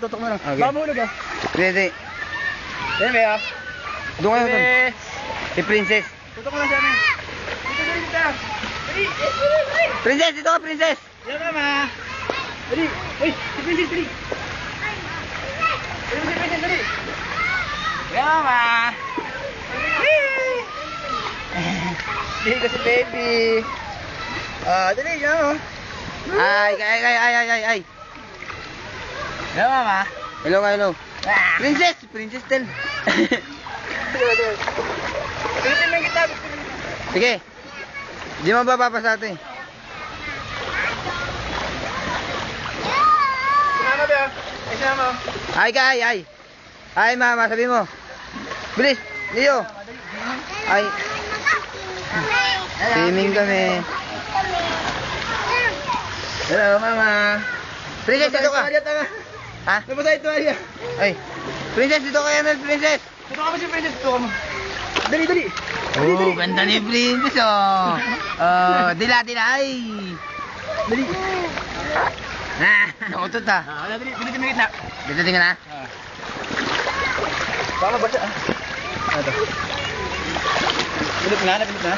tutok mo lang. Okay. Baka mahulog ah. Hindi. Bebe ah. Doon kayo doon. Bebe. Si Princess. Tutok mo lang siya, men. Dito, dito. Dali. Princess, dito ka, Princess. Yan, mama. Dali. Uy, si Princess, dali. Dali, si Princess, dali. Yan, mama. Dali ko si baby. Dali, yan o. Ay. Yan, mama. Hello. Princess tell. Pinutin mo yung kita. Sige. Di mo bababa sa atin. Sinama ba? Ay, sinama. Ay, mama, sabi mo. Bilis, Leo. Ay. Swimming kami. Hello, mama. Princess, dito ka. Ha? Nabasa ito, Aria. Ay. Princess, dito ka yan, Princess. Ito ka ba si Princess? Ito ka mo. Dali. Oh, ganda ni Princess, oh. Oh, dila, ay. Dali. Nakutot ah. Dali, dali mo gitna. Dito tingnan na. Baka mabasa ah. Ito. Pilit na.